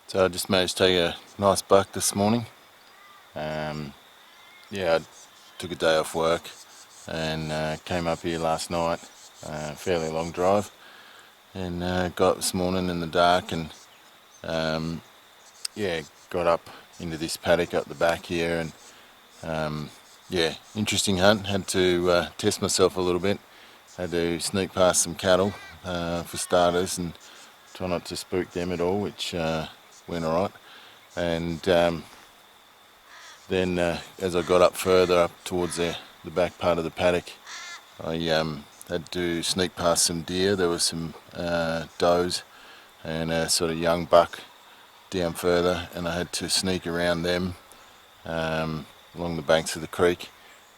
So I just managed to take a nice buck this morning. Yeah, I took a day off work and came up here last night, fairly long drive, and got up this morning in the dark and yeah, got up into this paddock up the back here, and yeah, interesting hunt. Had to test myself a little bit. Had to sneak past some cattle for starters and try not to spook them at all, which went alright. And then as I got up further up towards the back part of the paddock, I had to sneak past some deer. There were some does and a sort of young buck down further, and I had to sneak around them along the banks of the creek.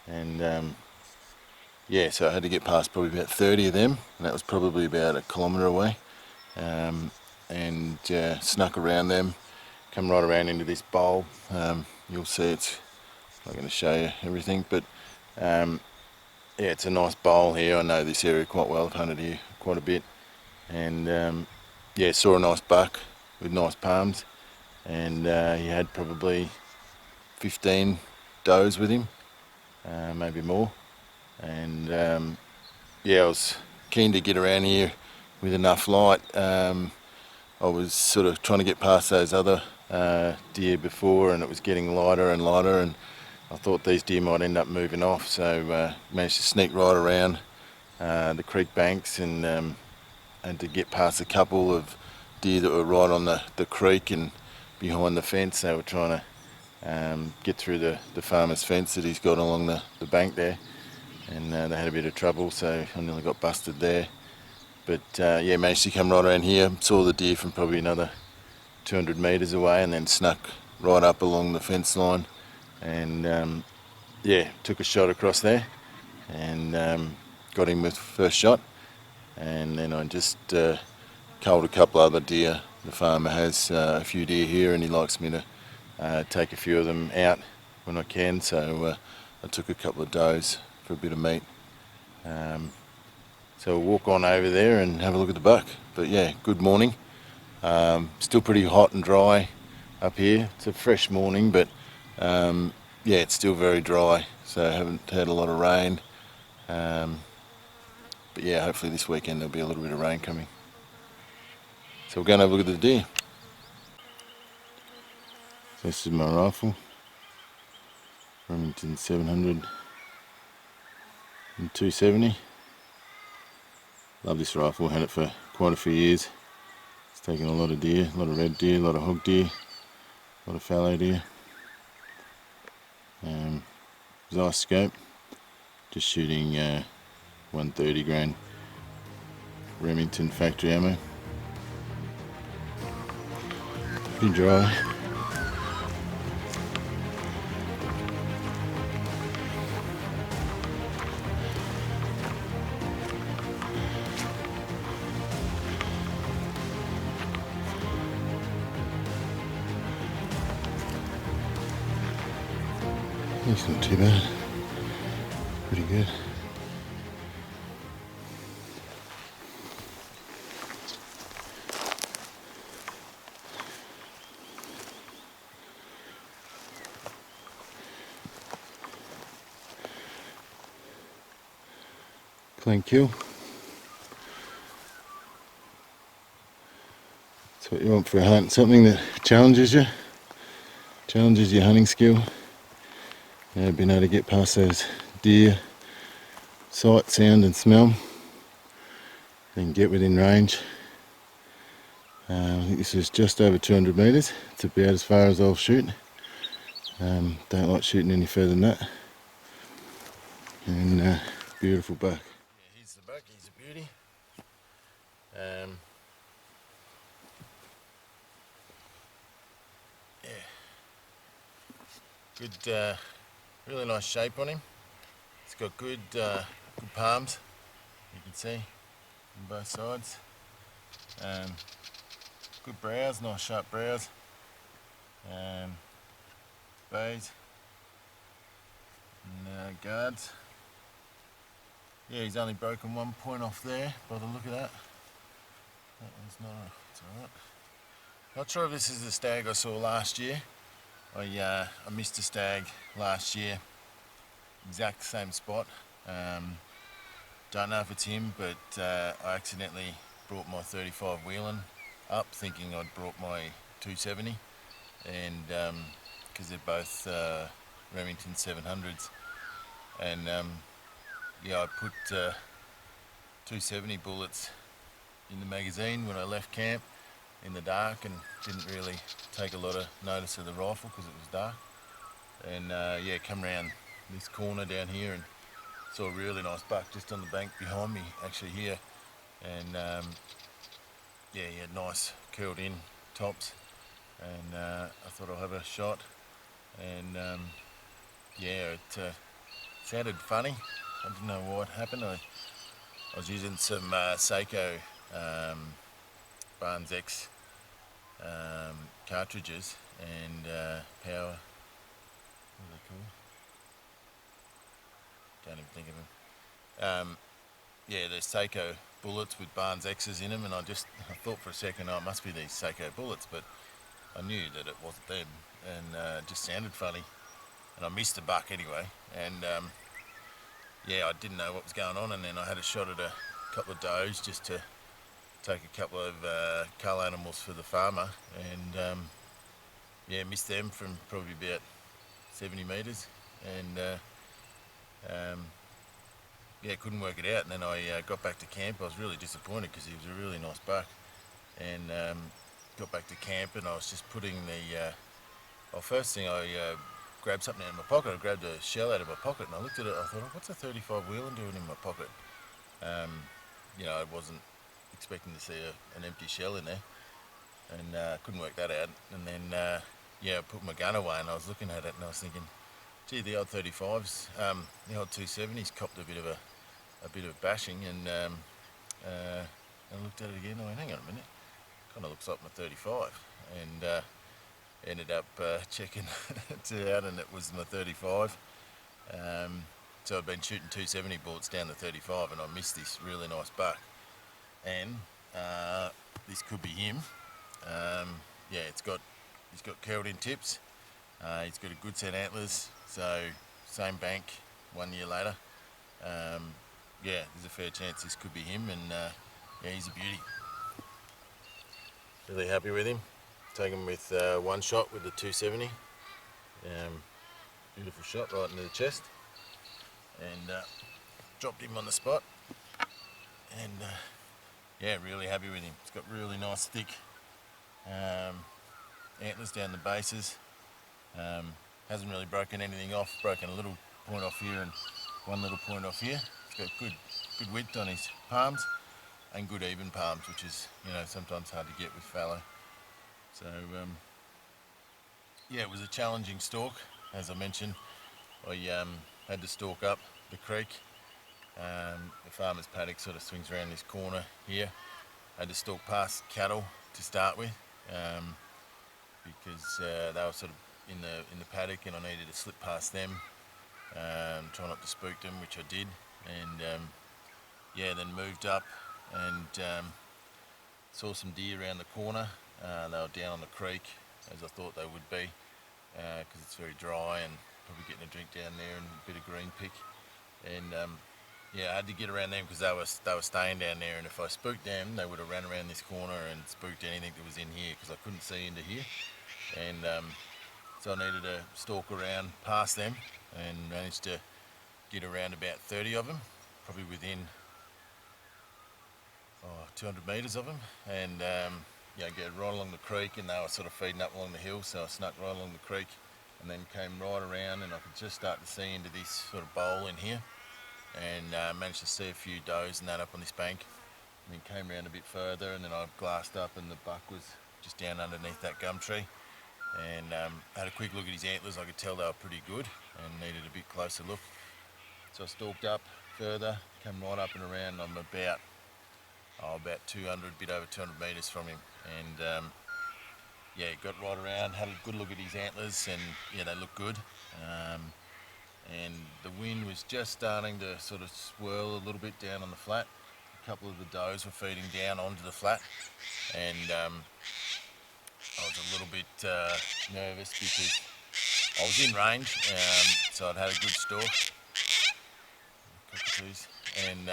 And yeah, so I had to get past probably about 30 of them, and that was probably about a kilometre away. And snuck around them, come right around into this bowl. You'll see it's I'm not going to show you everything, but yeah, it's a nice bowl here. I know this area quite well. I've hunted here quite a bit, and yeah, saw a nice buck with nice palms, and he had probably 15 does with him, maybe more. And yeah, I was keen to get around here with enough light. I was sort of trying to get past those other deer before, and it was getting lighter and lighter, and I thought these deer might end up moving off, so managed to sneak right around the creek banks and to get past a couple of deer that were right on the creek and behind the fence. They were trying to get through the farmer's fence that he's got along the bank there, and they had a bit of trouble, so I nearly got busted there. But yeah, managed to come right around here, saw the deer from probably another 200 metres away, and then snuck right up along the fence line, and yeah, took a shot across there and got him with first shot. And then I just culled a couple other deer. The farmer has a few deer here, and he likes me to take a few of them out when I can, so I took a couple of does for a bit of meat. So we'll walk on over there and have a look at the buck. But yeah, good morning. Still pretty hot and dry up here. It's a fresh morning, but yeah, it's still very dry, so I haven't had a lot of rain. But yeah, hopefully this weekend there'll be a little bit of rain coming. So we're going to have a look at the deer. So this is my rifle, Remington 700 and 270. Love this rifle, had it for quite a few years. It's taken a lot of deer, a lot of red deer, a lot of hog deer, a lot of fallow deer. Nice scope, just shooting 130 grain Remington factory ammo. Pretty dry. It's not too bad, pretty good. Clean kill. That's what you want for a hunt, something that challenges you, challenges your hunting skill. Being able to get past those deer, sight, sound and smell, then get within range. I think this is just over 200 metres. It's about as far as I'll shoot. Don't like shooting any further than that. And beautiful buck. Yeah, here's the buck, he's a beauty. Yeah, good, really nice shape on him. He's got good palms, you can see on both sides. Good brows, nice sharp brows. Bays and guards. Yeah, he's only broken 1 point off there by the look of that. That one's not, it's alright. Not sure if this is the stag I saw last year. I missed a stag last year, exact same spot. Don't know if it's him, but I accidentally brought my 35 wheeling up, thinking I'd brought my 270, and because they're both Remington 700s, and yeah, I put 270 bullets in the magazine when I left camp in the dark, and didn't really take a lot of notice of the rifle because it was dark. And yeah, come around this corner down here and saw a really nice buck just on the bank behind me, actually here. And yeah, he had nice curled in tops, and I thought I'll have a shot. And yeah, it sounded funny. I didn't know what happened. I was using some Seiko Barnes X cartridges and power. What are they called? Can't even think of them. Yeah, there's Seiko bullets with Barnes X's in them, and I thought for a second, oh, it must be these Seiko bullets, but I knew that it wasn't them, and it just sounded funny. And I missed the buck anyway, and yeah, I didn't know what was going on, and then I had a shot at a couple of does just to take a couple of cull animals for the farmer, and yeah, missed them from probably about 70 metres, and yeah, couldn't work it out. And then I got back to camp. I was really disappointed because he was a really nice buck, and got back to camp, and I was just putting the well, first thing I grabbed something out of my pocket. I grabbed a shell out of my pocket, and I looked at it. I thought, oh, what's a 35 wheeling doing in my pocket? You know, I wasn't expecting to see an empty shell in there, and couldn't work that out. And then yeah, I put my gun away, and I was looking at it, and I was thinking, gee, the old 35s, the old 270s copped a bit of bashing, and I looked at it again. I went, hang on a minute, kind of looks like my 35, and ended up checking it out, and it was my 35. So I'd been shooting 270 bullets down the 35, and I missed this really nice buck, and this could be him. Yeah, he's got curled in tips. He's got a good set antlers, so same bank 1 year later. Yeah, there's a fair chance this could be him, and yeah, he's a beauty. Really happy with him. Taken him with one shot with the 270. Beautiful shot right into the chest, and dropped him on the spot. And yeah, really happy with him. He's got really nice thick antlers down the bases. Hasn't really broken anything off. Broken a little point off here and one little point off here. He's got good width on his palms and good even palms, which is, you know, sometimes hard to get with fallow. So yeah, it was a challenging stalk. As I mentioned, I had to stalk up the creek. The farmer's paddock sort of swings around this corner here. I had to stalk past cattle to start with, because they were sort of in the paddock, and I needed to slip past them, try not to spook them, which I did. And yeah, then moved up and saw some deer around the corner. They were down on the creek, as I thought they would be, because it's very dry, and probably getting a drink down there and a bit of green pick. And yeah, I had to get around them because they were staying down there, and if I spooked them, they would have ran around this corner and spooked anything that was in here, because I couldn't see into here. And so I needed to stalk around past them, and managed to get around about 30 of them, probably within 200 metres of them, and yeah, get right along the creek, and they were sort of feeding up along the hill, so I snuck right along the creek, and then came right around, and I could just start to see into this sort of bowl in here, and managed to see a few does and that up on this bank, and then came around a bit further, and then I glassed up, and the buck was just down underneath that gum tree, and had a quick look at his antlers. I could tell they were pretty good and needed a bit closer look. So I stalked up further, came right up and around. I'm about 200, bit over 200 metres from him, and yeah, got right around, had a good look at his antlers, and yeah, they look good. And the wind was just starting to sort of swirl a little bit down on the flat. A couple of the does were feeding down onto the flat, and I was a little bit nervous because I was in range, so I'd had a good stalk, cockatoos, and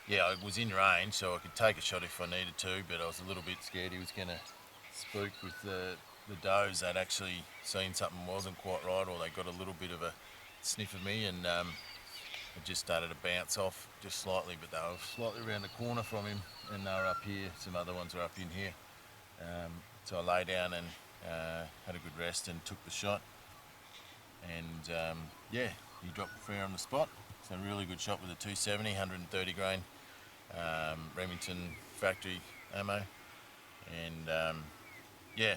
yeah, I was in range, so I could take a shot if I needed to, but I was a little bit scared he was going to spook with the does. They'd actually seen something wasn't quite right, or they got a little bit of a sniff of me, and it just started to bounce off just slightly, but they were slightly around the corner from him, and they were up here. Some other ones were up in here. So I lay down and had a good rest and took the shot, and yeah, he dropped fair on the spot. So a really good shot with a 270, 130 grain Remington factory ammo, and yeah,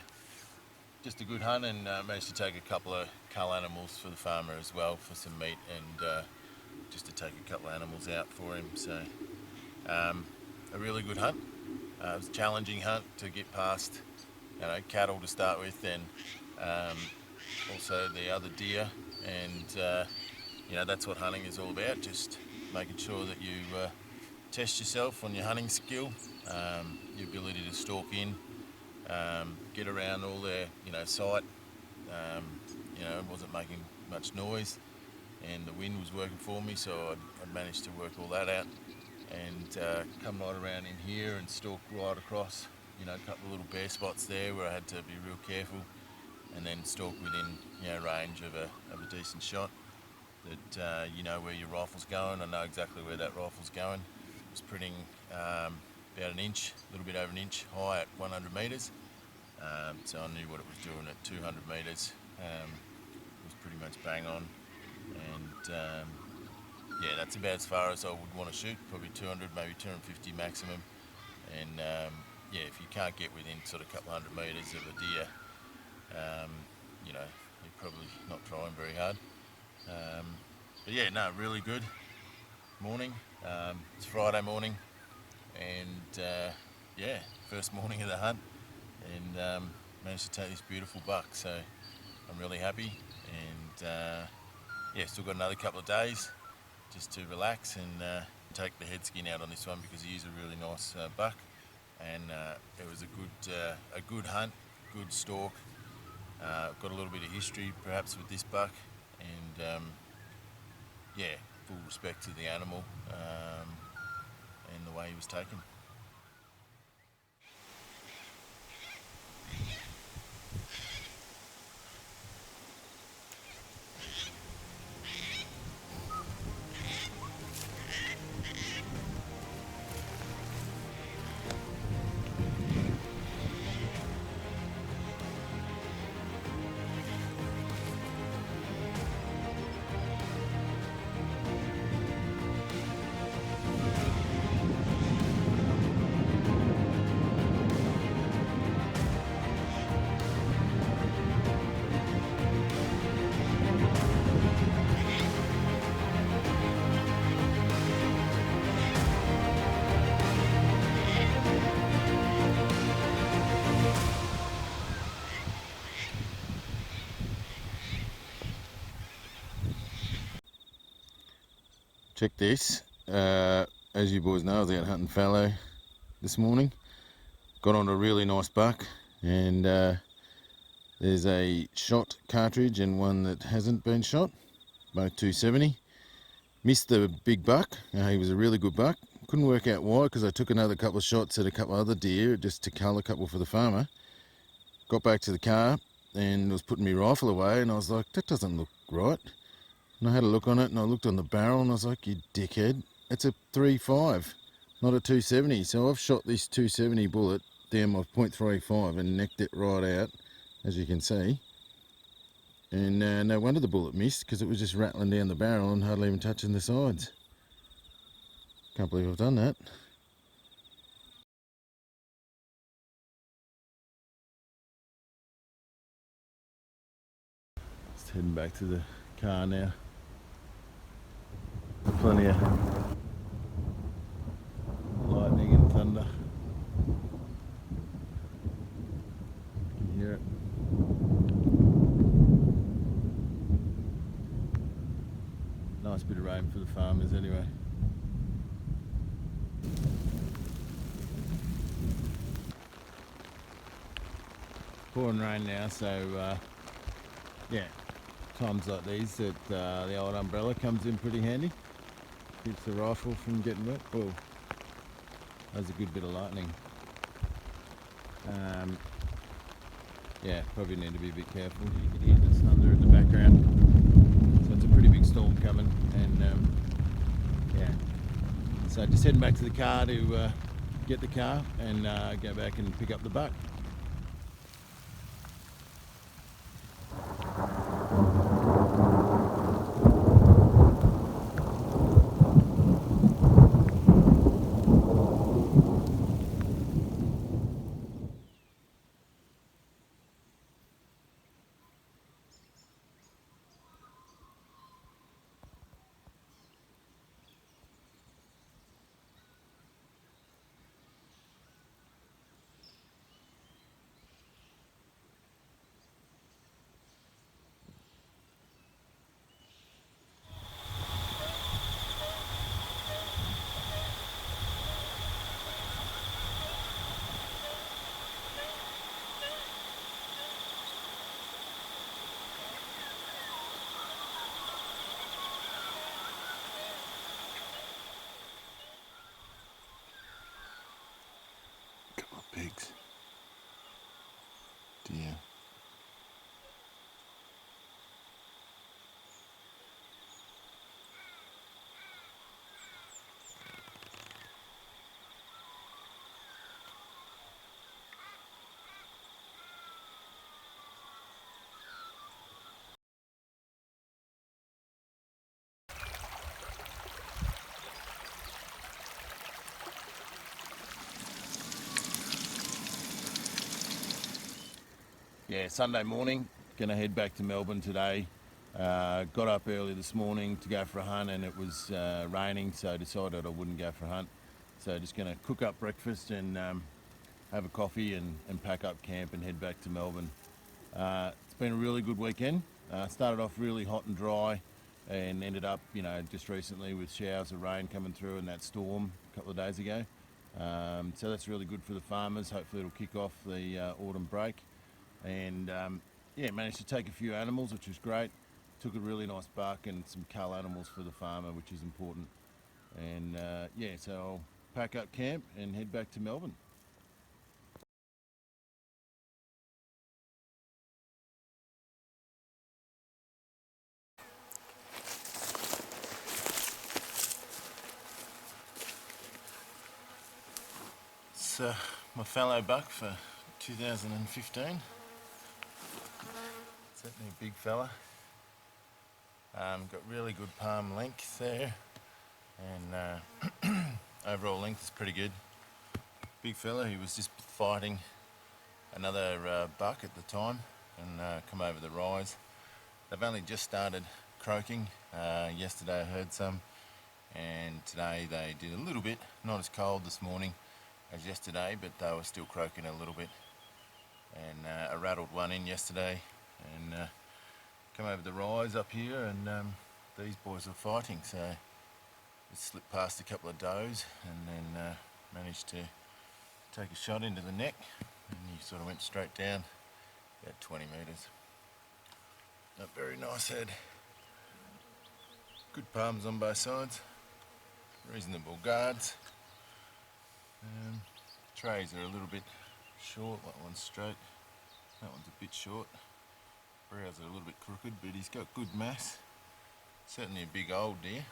just a good hunt, and managed to take a couple of cull animals for the farmer as well for some meat, and just to take a couple of animals out for him. So a really good hunt. It was a challenging hunt to get past, cattle to start with, and also the other deer, and that's what hunting is all about, just making sure that you test yourself on your hunting skill, your ability to stalk in, get around all their sight. It wasn't making much noise, and the wind was working for me, so I managed to work all that out, and come right around in here and stalk right across, a couple of little bare spots there where I had to be real careful, and then stalk within range of a decent shot that you know where your rifle's going. I know exactly where that rifle's going. It was printing about an inch, a little bit over an inch high at 100 metres, so I knew what it was doing at 200 metres. It was pretty much bang on, and yeah, that's about as far as I would want to shoot, probably 200, maybe 250 maximum, and yeah, if you can't get within sort of a couple hundred metres of a deer, you're probably not trying very hard. But yeah, no, really good morning. It's Friday morning, and yeah, first morning of the hunt, and managed to take this beautiful buck, so I'm really happy, and yeah, still got another couple of days just to relax and take the head skin out on this one, because he is a really nice buck, and it was a good hunt, good stalk. Got a little bit of history perhaps with this buck, and yeah, full respect to the animal and the way he was taken. Check this. As you boys know, I was out hunting fallow this morning. Got on a really nice buck, and there's a shot cartridge and one that hasn't been shot, both 270. Missed the big buck. He was a really good buck. Couldn't work out why, because I took another couple of shots at a couple of other deer just to cull a couple for the farmer. Got back to the car and was putting my rifle away, and I was like, that doesn't look right. And I had a look on it, and I looked on the barrel, and I was like, you dickhead, it's a 3.5, not a 270. So I've shot this 270 bullet down my .35 and necked it right out, as you can see. And no wonder the bullet missed, because it was just rattling down the barrel and hardly even touching the sides. Can't believe I've done that. Just heading back to the car now. Plenty of lightning and thunder. You can hear it. Nice bit of rain for the farmers anyway. pouring rain now, so yeah, times like these that the old umbrella comes in pretty handy. Keeps the rifle from getting wet. Oh, that was a good bit of lightning. Yeah, probably need to be a bit careful. You can hear the thunder in the background. So it's a pretty big storm coming, and yeah. So just heading back to the car to get the car and go back and pick up the buck. Couple of pigs. Deer. Yeah, Sunday morning, gonna head back to Melbourne today. Got up early this morning to go for a hunt, and it was raining, so I decided I wouldn't go for a hunt. So just gonna cook up breakfast and have a coffee and pack up camp and head back to Melbourne. It's been a really good weekend. Started off really hot and dry and ended up, just recently with showers of rain coming through and that storm a couple of days ago. So that's really good for the farmers. Hopefully it'll kick off the autumn break. And yeah, managed to take a few animals, which was great. Took a really nice buck and some cull animals for the farmer, which is important. And yeah, so I'll pack up camp and head back to Melbourne. It's my fallow buck for 2015. Certainly a big fella. Got really good palm length there, and overall length is pretty good. Big fella. He was just fighting another buck at the time and come over the rise. They've only just started croaking. Yesterday I heard some, and today they did a little bit. Not as cold this morning as yesterday, but they were still croaking a little bit. And I rattled one in yesterday and come over the rise up here, and these boys were fighting, so just slipped past a couple of does and then managed to take a shot into the neck, and he sort of went straight down about 20 metres. A very nice head. Good palms on both sides. Reasonable guards. Trays are a little bit short. That one's straight. That one's a bit short. Brows are a little bit crooked, but he's got good mass. Certainly a big old deer.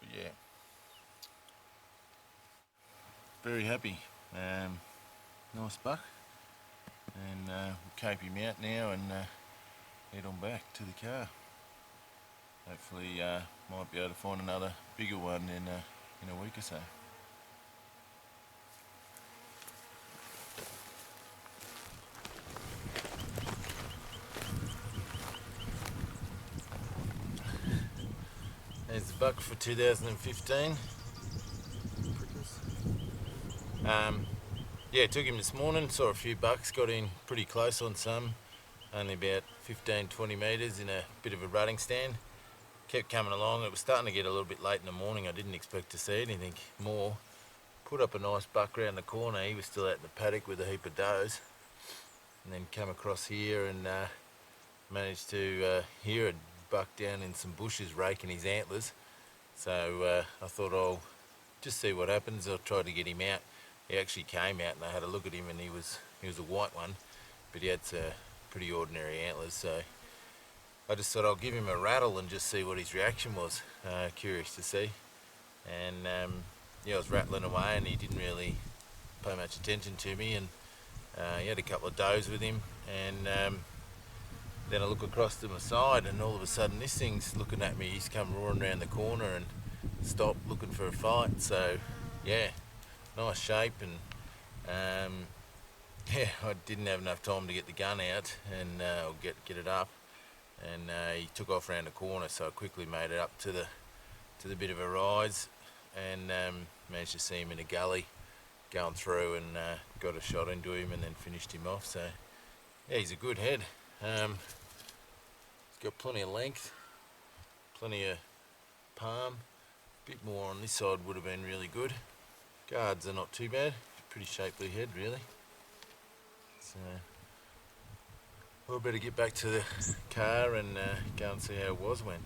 But yeah, very happy. Nice buck. And we'll cape him out now and head on back to the car. Hopefully might be able to find another bigger one in a week or so. There's the buck for 2015. Yeah, took him this morning, saw a few bucks, got in pretty close on some, only about 15-20 metres in a bit of a rutting stand. kept coming along. It was starting to get a little bit late in the morning. I didn't expect to see anything more. Put up a nice buck round the corner. He was still out in the paddock with a heap of does, and then come across here and managed to hear a buck down in some bushes raking his antlers. So I thought I'll just see what happens. I tried to get him out. He actually came out and I had a look at him, and he was a white one, but he had pretty ordinary antlers. So I just thought I'll give him a rattle and just see what his reaction was. Curious to see. And yeah, I was rattling away and he didn't really pay much attention to me, and he had a couple of does with him, and then I look across to my side and all of a sudden this thing's looking at me. He's come roaring around the corner and stopped looking for a fight. So yeah, nice shape, and yeah, I didn't have enough time to get the gun out and get it up, and he took off around the corner, so I quickly made it up to the bit of a rise, and managed to see him in a gully going through, and got a shot into him and then finished him off. So yeah, he's a good head. He's got plenty of length, plenty of palm. A bit more on this side would have been really good. Guards are not too bad. Pretty shapely head, really. So we'll better get back to the car and go and see how it went.